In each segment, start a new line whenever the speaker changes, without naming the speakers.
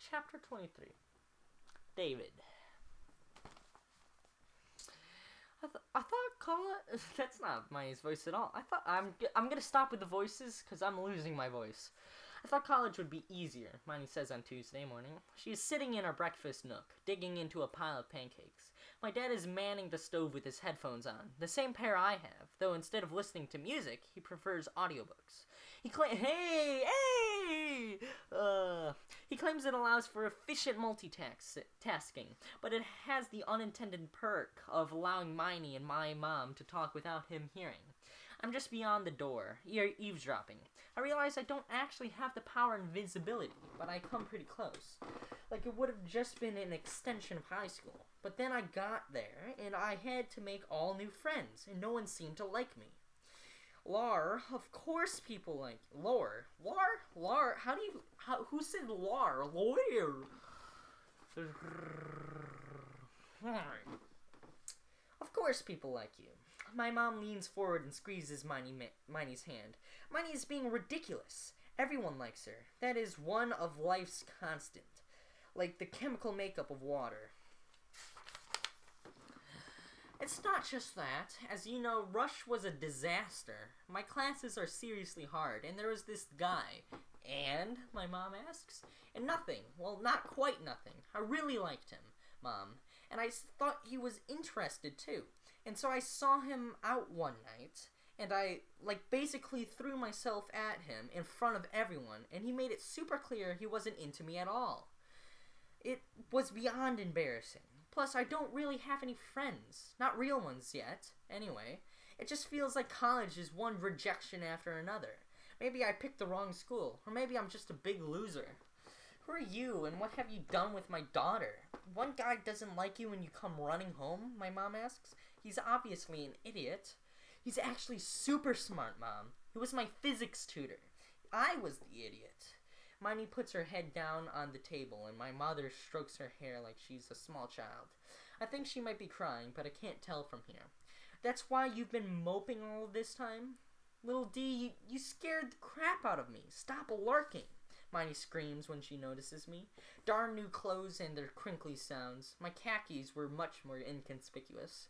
Chapter 23. David. I thought Colin... That's not Maya's voice at all. I'm gonna stop with the voices because I'm losing my voice. I thought college would be easier, Miney says on Tuesday morning. She is sitting in her breakfast nook, digging into a pile of pancakes. My dad is manning the stove with his headphones on, the same pair I have, though instead of listening to music, he prefers audiobooks. He claims it allows for efficient multitasking, but it has the unintended perk of allowing Miney and my mom to talk without him hearing. I'm just beyond the door, eavesdropping. I realize I don't actually have the power and visibility, but I come pretty close. Like it would have just been an extension of high school. But then I got there, and I had to make all new friends, and no one seemed to like me. Lar, of course people like... Lar, who said Lar? Lawyer. Of course people like you. My mom leans forward and squeezes Miney's hand. Miney is being ridiculous. Everyone likes her. That is one of life's constant. Like the chemical makeup of water. It's not just that. As you know, Rush was a disaster. My classes are seriously hard, and there was this guy. And? My mom asks. And nothing. Well, not quite nothing. I really liked him, Mom. And I thought he was interested, too. And so I saw him out one night, and I, basically threw myself at him in front of everyone, and he made it super clear he wasn't into me at all. It was beyond embarrassing. Plus, I don't really have any friends. Not real ones yet, anyway. It just feels like college is one rejection after another. Maybe I picked the wrong school, or maybe I'm just a big loser. Who are you, and what have you done with my daughter? One guy doesn't like you when you come running home, my mom asks. He's obviously an idiot. He's actually super smart, Mom. He was my physics tutor. I was the idiot. Miney puts her head down on the table, and my mother strokes her hair like she's a small child. I think she might be crying, but I can't tell from here. That's why you've been moping all of this time? Little D, you scared the crap out of me. Stop lurking. Miney screams when she notices me. Darn new clothes and their crinkly sounds. My khakis were much more inconspicuous.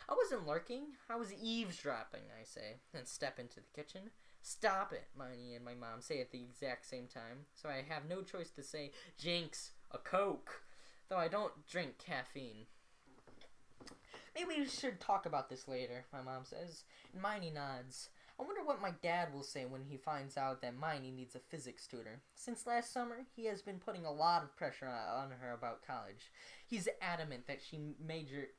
I wasn't lurking. I was eavesdropping, I say, and step into the kitchen. Stop it, Miney and my mom say at the exact same time, so I have no choice to say, Jinx, a Coke, though I don't drink caffeine. Maybe we should talk about this later, my mom says, and Miney nods. I wonder what my dad will say when he finds out that Miney needs a physics tutor. Since last summer, he has been putting a lot of pressure on her about college. He's adamant that she major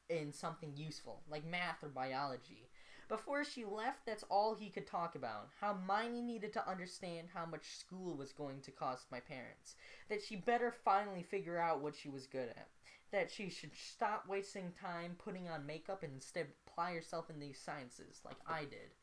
in something useful, like math or biology. Before she left, that's all he could talk about. How Miney needed to understand how much school was going to cost my parents. That she better finally figure out what she was good at. That she should stop wasting time putting on makeup and instead apply herself in these sciences, like I did.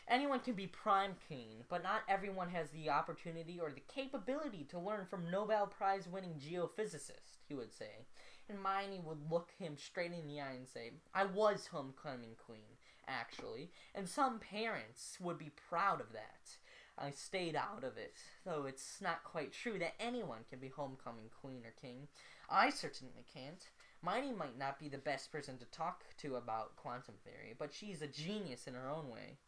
Anyone can be prime king, but not everyone has the opportunity or the capability to learn from Nobel Prize-winning geophysicist, he would say. And Miney would look him straight in the eye and say, I was homecoming queen, actually, and some parents would be proud of that. I stayed out of it, though it's not quite true that anyone can be homecoming queen or king. I certainly can't. Miney might not be the best person to talk to about quantum theory, but she's a genius in her own way.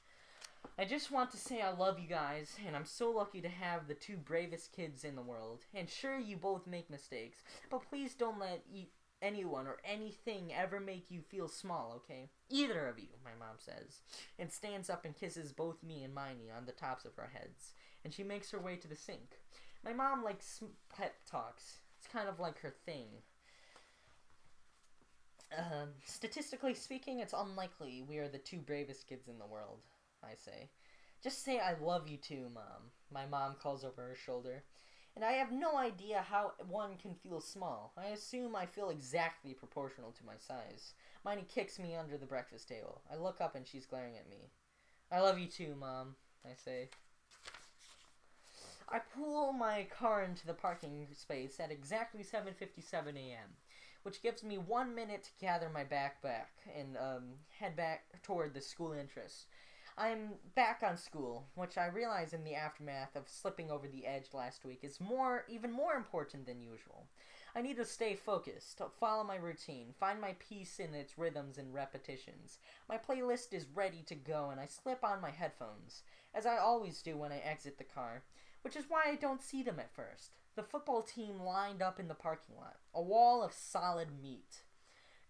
I just want to say I love you guys, and I'm so lucky to have the two bravest kids in the world. And sure, you both make mistakes, but please don't let anyone or anything ever make you feel small, okay? Either of you, my mom says, and stands up and kisses both me and Miney on the tops of our heads, and she makes her way to the sink. My mom likes pep talks. It's kind of like her thing. Statistically speaking, it's unlikely we are the two bravest kids in the world, I say. Just say I love you too, Mom. My mom calls over her shoulder. And I have no idea how one can feel small. I assume I feel exactly proportional to my size. Miney kicks me under the breakfast table. I look up and she's glaring at me. I love you too, Mom, I say. I pull my car into the parking space at exactly 7:57 a.m., which gives me 1 minute to gather my backpack and head back toward the school entrance. I'm back on school, which I realize in the aftermath of slipping over the edge last week is even more important than usual. I need to stay focused, follow my routine, find my peace in its rhythms and repetitions. My playlist is ready to go and I slip on my headphones, as I always do when I exit the car, which is why I don't see them at first. The football team lined up in the parking lot, a wall of solid meat.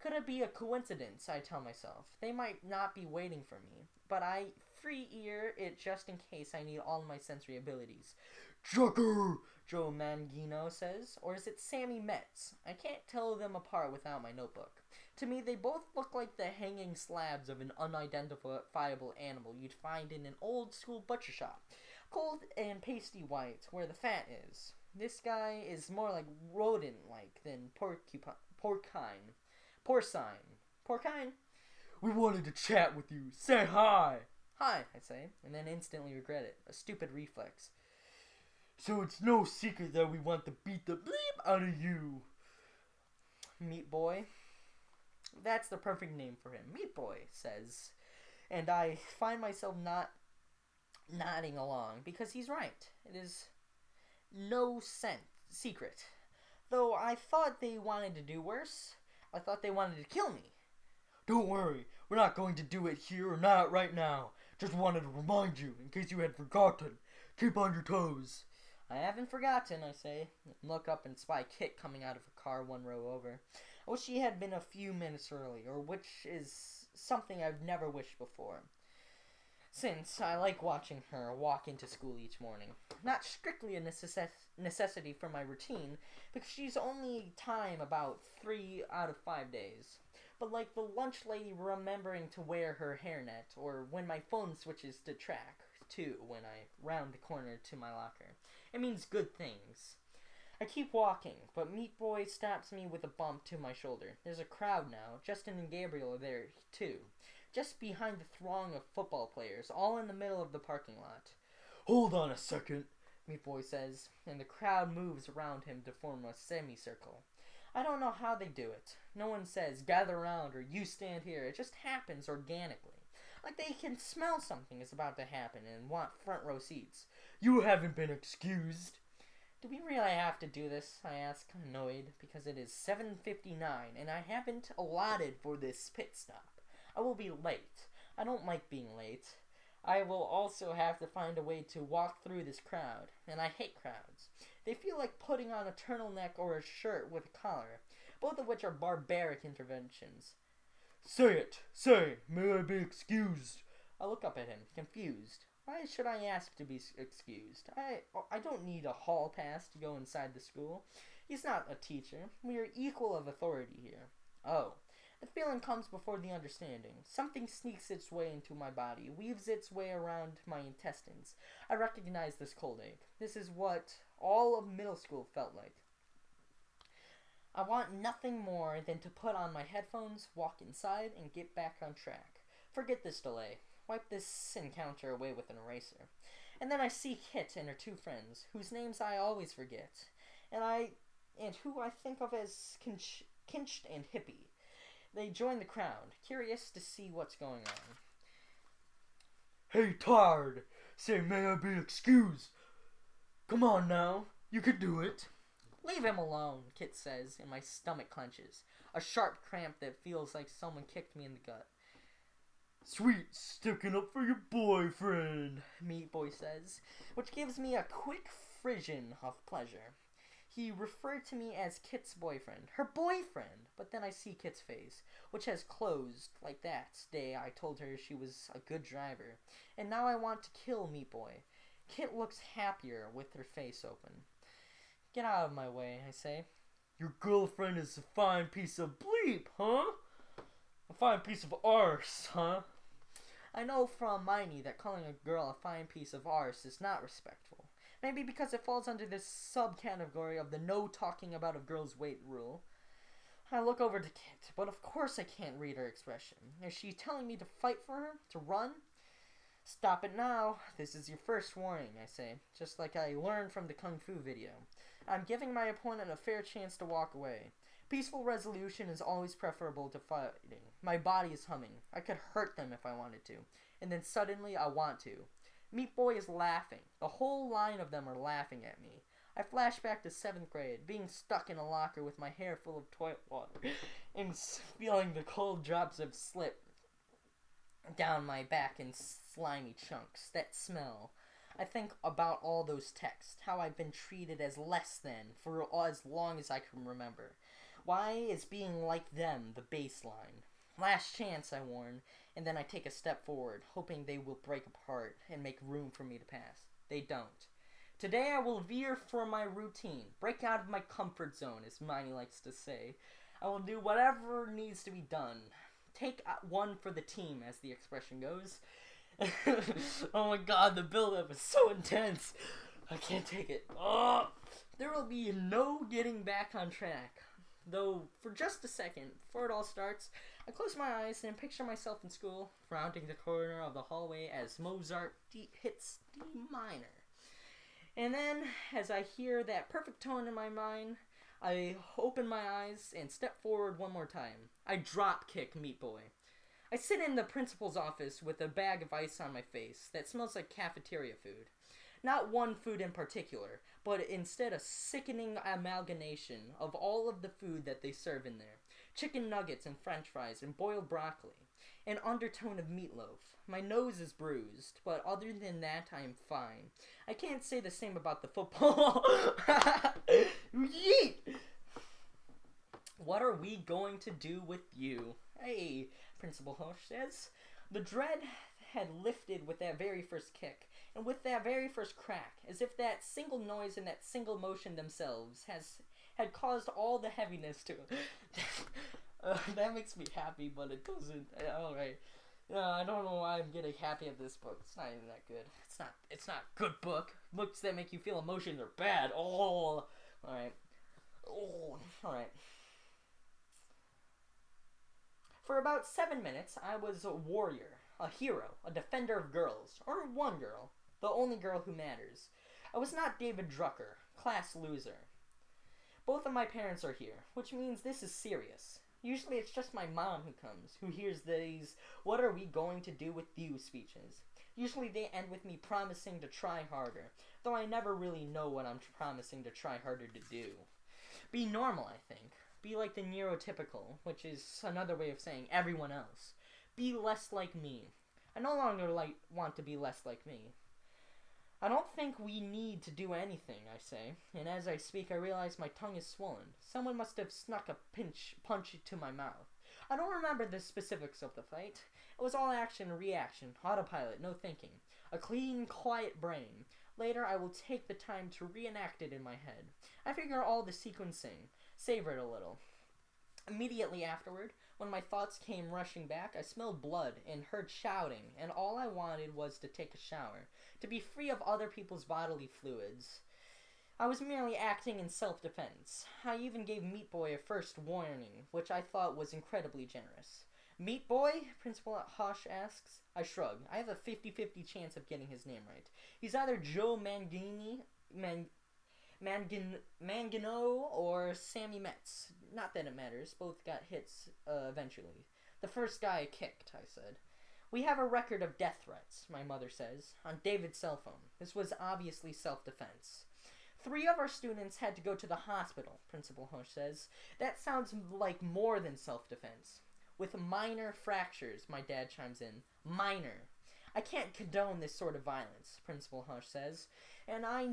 Could it be a coincidence, I tell myself. They might not be waiting for me, but I free ear it just in case I need all my sensory abilities. Chucker, Joe Mangino says, or is it Sammy Metz? I can't tell them apart without my notebook. To me, they both look like the hanging slabs of an unidentifiable animal you'd find in an old-school butcher shop. Cold and pasty white, where the fat is. This guy is more like rodent-like than porcine. Porcine? We wanted to chat with you. Say hi. Hi, I say, and then instantly regret it. A stupid reflex. So it's no secret that we want to beat the bleep out of you. Meat Boy. That's the perfect name for him. Meat Boy says. And I find myself not nodding along because he's right. It is no secret. Though I thought they wanted to do worse. I thought they wanted to kill me. Don't worry, we're not going to do it here or not right now. Just wanted to remind you, in case you had forgotten. Keep on your toes. I haven't forgotten, I say. Look up and spy Kit coming out of a car one row over. I wish she had been a few minutes earlier, which is something I've never wished before. Since I like watching her walk into school each morning. Not strictly a necessity for my routine, because she's only time about 3 out of 5 days. But like the lunch lady remembering to wear her hairnet, or when my phone switches to track 2 when I round the corner to my locker. It means good things. I keep walking, but Meat Boy stops me with a bump to my shoulder. There's a crowd now. Justin and Gabriel are there too. Just behind the throng of football players, all in the middle of the parking lot. Hold on a second, Meat Boy says, and the crowd moves around him to form a semicircle. I don't know how they do it. No one says, gather around, or you stand here. It just happens organically. Like they can smell something is about to happen and want front row seats. You haven't been excused. Do we really have to do this? I ask, annoyed, because it is 7:59 and I haven't allotted for this pit stop. I will be late. I don't like being late. I will also have to find a way to walk through this crowd, and I hate crowds. They feel like putting on a turtleneck or a shirt with a collar, both of which are barbaric interventions. Say it! Say, may I be excused? I look up at him, confused. Why should I ask to be excused? I don't need a hall pass to go inside the school. He's not a teacher. We are equal of authority here. Oh. The feeling comes before the understanding. Something sneaks its way into my body, weaves its way around my intestines. I recognize this cold ache. This is what all of middle school felt like. I want nothing more than to put on my headphones, walk inside, and get back on track. Forget this delay. Wipe this encounter away with an eraser. And then I see Kit and her 2 friends, whose names I always forget, and who I think of as Kinched and Hippie. They join the crowd, curious to see what's going on. Hey, Tard! Say, may I be excused? Come on now, you can do it. Leave him alone, Kit says, and my stomach clenches. A sharp cramp that feels like someone kicked me in the gut. Sweet, sticking up for your boyfriend, Meat Boy says, which gives me a quick frisson of pleasure. He referred to me as Kit's boyfriend. Her boyfriend! But then I see Kit's face, which has closed like that day I told her she was a good driver. And now I want to kill Meat Boy. Kit looks happier with her face open. Get out of my way, I say. Your girlfriend is a fine piece of bleep, huh? A fine piece of arse, huh? I know from Miney that calling a girl a fine piece of arse is not respectful. Maybe because it falls under this subcategory of the no talking about a girl's weight rule. I look over to Kit, but of course I can't read her expression. Is she telling me to fight for her? To run? Stop it now. This is your first warning, I say, just like I learned from the Kung Fu video. I'm giving my opponent a fair chance to walk away. Peaceful resolution is always preferable to fighting. My body is humming. I could hurt them if I wanted to. and then suddenly I want to. Meat Boy is laughing. The whole line of them are laughing at me. I flash back to 7th grade, being stuck in a locker with my hair full of toilet water, and feeling the cold drops of slip down my back in slimy chunks. That smell. I think about all those texts, how I've been treated as less than for as long as I can remember. Why is being like them the baseline? Last chance, I warn, and then I take a step forward, hoping they will break apart and make room for me to pass. They don't. Today I will veer from my routine, break out of my comfort zone, as Miney likes to say. I will do whatever needs to be done. Take one for the team, as the expression goes. Oh my god, the build-up is so intense. I can't take it. Oh, there will be no getting back on track. Though, for just a second, before it all starts, I close my eyes and picture myself in school, rounding the corner of the hallway as Mozart hits D minor. And then, as I hear that perfect tone in my mind, I open my eyes and step forward one more time. I drop kick Meat Boy. I sit in the principal's office with a bag of ice on my face that smells like cafeteria food. Not one food in particular, but instead a sickening amalgamation of all of the food that they serve in there. Chicken nuggets and french fries and boiled broccoli. An undertone of meatloaf. My nose is bruised, but other than that, I am fine. I can't say the same about the football. Yeet! What are we going to do with you? Hey, Principal Hush says. The dread had lifted with that very first kick, and with that very first crack, as if that single noise and that single motion themselves had caused all the heaviness to that makes me happy, but it doesn't. Alright. I don't know why I'm getting happy at this book. It's not even that good. It's not a good book. Books that make you feel emotions are bad. Oh. Alright. Oh. Alright. For about 7 minutes, I was a warrior, a hero, a defender of girls, or one girl, the only girl who matters. I was not David Drucker, class loser. Both of my parents are here, which means this is serious. Usually it's just my mom who comes, who hears these "what are we going to do with you" speeches. Usually they end with me promising to try harder, though I never really know what I'm promising to try harder to do. Be normal, I think. Be like the neurotypical, which is another way of saying everyone else. Be less like me. I no longer want to be less like me. I don't think we need to do anything, I say, and as I speak I realize my tongue is swollen. Someone must have snuck a punch to my mouth. I don't remember the specifics of the fight. It was all action and reaction, autopilot, no thinking. A clean, quiet brain. Later I will take the time to reenact it in my head. I figure all the sequencing, savor it a little. Immediately afterward, when my thoughts came rushing back, I smelled blood and heard shouting, and all I wanted was to take a shower, to be free of other people's bodily fluids. I was merely acting in self-defense. I even gave Meat Boy a first warning, which I thought was incredibly generous. Meat Boy? Principal Hush asks. I shrug. I have a 50-50 chance of getting his name right. He's either Joe Mangino or Sammy Metz. Not that it matters. Both got hits eventually. The first guy kicked, I said. We have a record of death threats, my mother says, on David's cell phone. This was obviously self-defense. 3 of our students had to go to the hospital, Principal Hush says. That sounds like more than self-defense. With minor fractures, my dad chimes in. Minor. I can't condone this sort of violence, Principal Hush says, and I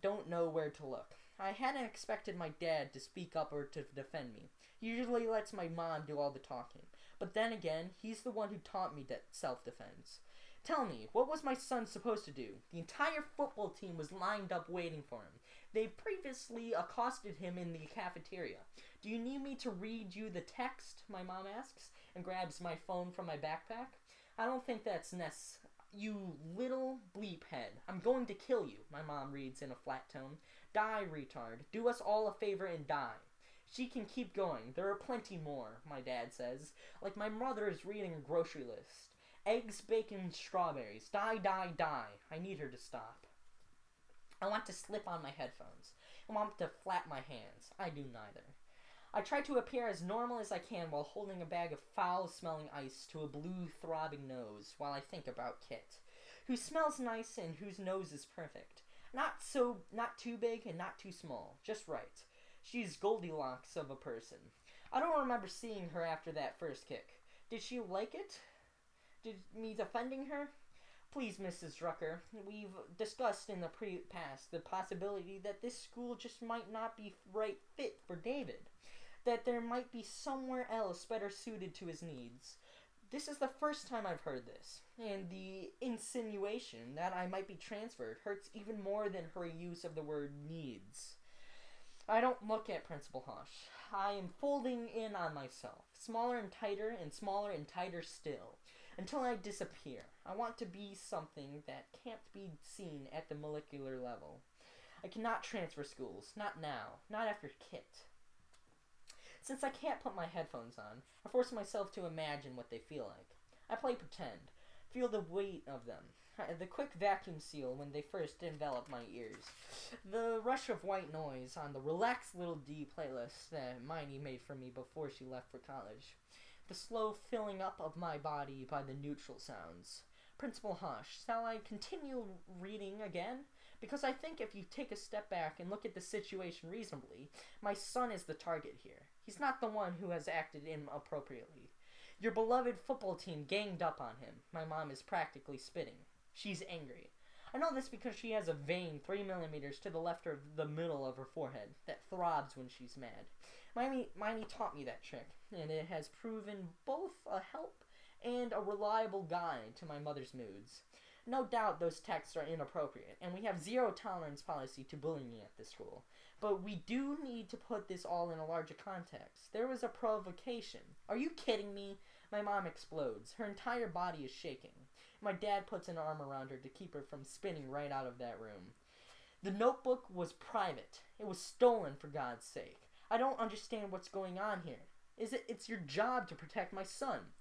don't know where to look. I hadn't expected my dad to speak up or to defend me. He usually lets my mom do all the talking. But then again, he's the one who taught me self-defense. Tell me, what was my son supposed to do? The entire football team was lined up waiting for him. They previously accosted him in the cafeteria. Do you need me to read you the text? My mom asks, and grabs my phone from my backpack. I don't think that's necessary. You little bleep head. I'm going to kill you, my mom reads in a flat tone. Die, retard. Do us all a favor and die. She can keep going. There are plenty more, my dad says. Like my mother is reading a grocery list. Eggs, bacon, strawberries. Die, die, die. I need her to stop. I want to slip on my headphones. I want to flap my hands. I do neither. I try to appear as normal as I can while holding a bag of foul-smelling ice to a blue, throbbing nose while I think about Kit, who smells nice and whose nose is perfect. Not too big and not too small, just right. She's Goldilocks of a person. I don't remember seeing her after that first kick. Did she like it? Did me defending her? Please, Mrs. Drucker, we've discussed in the past the possibility that this school just might not be right fit for David. That there might be somewhere else better suited to his needs. This is the first time I've heard this, and the insinuation that I might be transferred hurts even more than her use of the word needs. I don't look at Principal Hush. I am folding in on myself, smaller and tighter still, until I disappear. I want to be something that can't be seen at the molecular level. I cannot transfer schools, not now, not after Kit. Since I can't put my headphones on, I force myself to imagine what they feel like. I play pretend, feel the weight of them, the quick vacuum seal when they first envelop my ears, the rush of white noise on the Relax Little D playlist that Miney made for me before she left for college, the slow filling up of my body by the neutral sounds. Principal Hush, shall I continue reading again? Because I think if you take a step back and look at the situation reasonably, my son is the target here. He's not the one who has acted inappropriately. Your beloved football team ganged up on him. My mom is practically spitting. She's angry. I know this because she has a vein 3 millimeters to the left of the middle of her forehead that throbs when she's mad. Miney taught me that trick, and it has proven both a help and a reliable guide to my mother's moods. No doubt those texts are inappropriate, and we have zero tolerance policy to bullying at this school. But we do need to put this all in a larger context. There was a provocation. Are you kidding me? My mom explodes. Her entire body is shaking. My dad puts an arm around her to keep her from spinning right out of that room. The notebook was private. It was stolen, for God's sake. I don't understand what's going on here. It's your job to protect my son.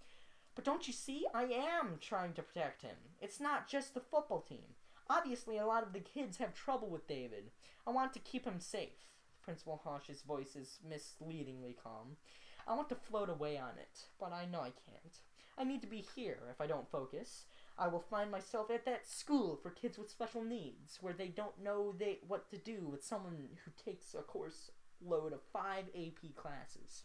But don't you see? I am trying to protect him. It's not just the football team. Obviously, a lot of the kids have trouble with David. I want to keep him safe. Principal Hush's voice is misleadingly calm. I want to float away on it, but I know I can't. I need to be here. If I don't focus, I will find myself at that school for kids with special needs, where they don't know what to do with someone who takes a course load of 5 AP classes.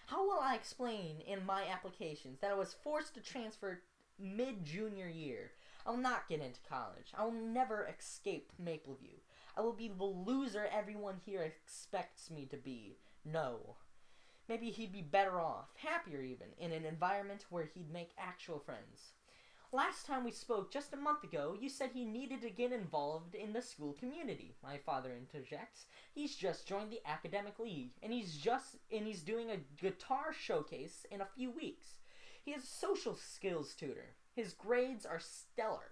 How will I explain in my applications that I was forced to transfer mid-junior year? I will not get into college. I will never escape Mapleview. I will be the loser everyone here expects me to be. No. Maybe he'd be better off, happier even, in an environment where he'd make actual friends. Last time we spoke, just a month ago, you said he needed to get involved in the school community. My father interjects. He's just joined the academic league, and he's doing a guitar showcase in a few weeks. He is a social skills tutor. His grades are stellar.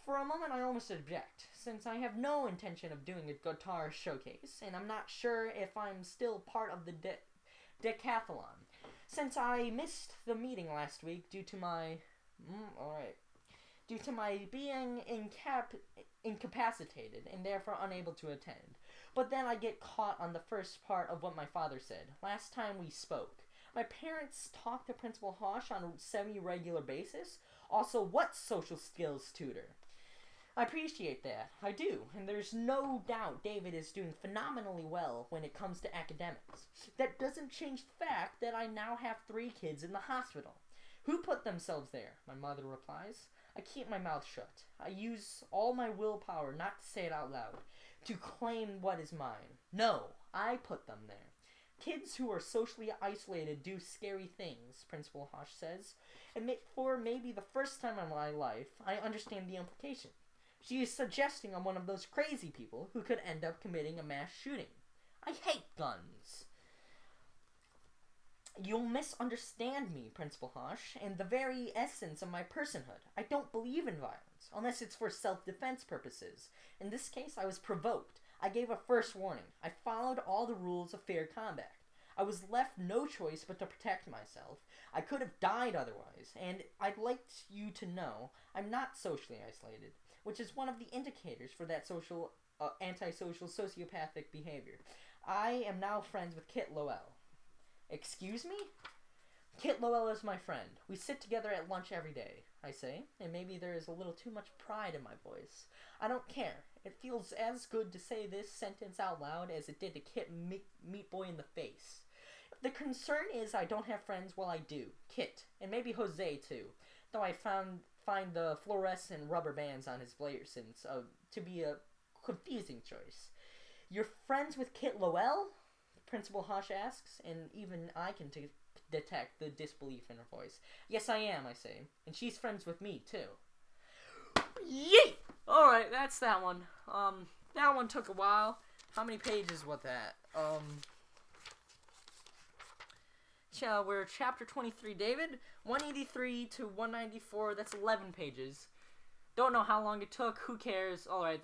For a moment I almost object, since I have no intention of doing a guitar showcase, and I'm not sure if I'm still part of the decathlon. Since I missed the meeting last week due to my being incapacitated and therefore unable to attend. But then I get caught on the first part of what my father said. Last time we spoke, my parents talk to Principal Hush on a semi-regular basis. Also, what social skills tutor? I appreciate that. I do. And there's no doubt David is doing phenomenally well when it comes to academics. That doesn't change the fact that I now have 3 kids in the hospital. Who put themselves there? My mother replies. I keep my mouth shut. I use all my willpower not to say it out loud, to claim what is mine. No, I put them there. Kids who are socially isolated do scary things, Principal Hush says, and for maybe the first time in my life, I understand the implication. She is suggesting I'm one of those crazy people who could end up committing a mass shooting. I hate guns. You'll misunderstand me, Principal Hush, and the very essence of my personhood. I don't believe in violence, unless it's for self-defense purposes. In this case, I was provoked. I gave a first warning. I followed all the rules of fair combat. I was left no choice but to protect myself. I could have died otherwise, and I'd like you to know I'm not socially isolated, which is one of the indicators for that antisocial sociopathic behavior. I am now friends with Kit Lowell. Excuse me? Kit Lowell is my friend. We sit together at lunch every day, I say, and maybe there is a little too much pride in my voice. I don't care. It feels as good to say this sentence out loud as it did to Kit Meat Boy in the face. The concern is I don't have friends. Well, I do. Kit, and maybe Jose too, though I find the fluorescent rubber bands on his blazers to be a confusing choice. You're friends with Kit Lowell? Principal Hush asks, and even I can detect the disbelief in her voice. Yes, I am, I say, and she's friends with me too. Yeet! Alright, that's that one. That one took a while. How many pages was that? We're chapter 23, David. 183 to 194, that's 11 pages. Don't know how long it took, who cares? Alright,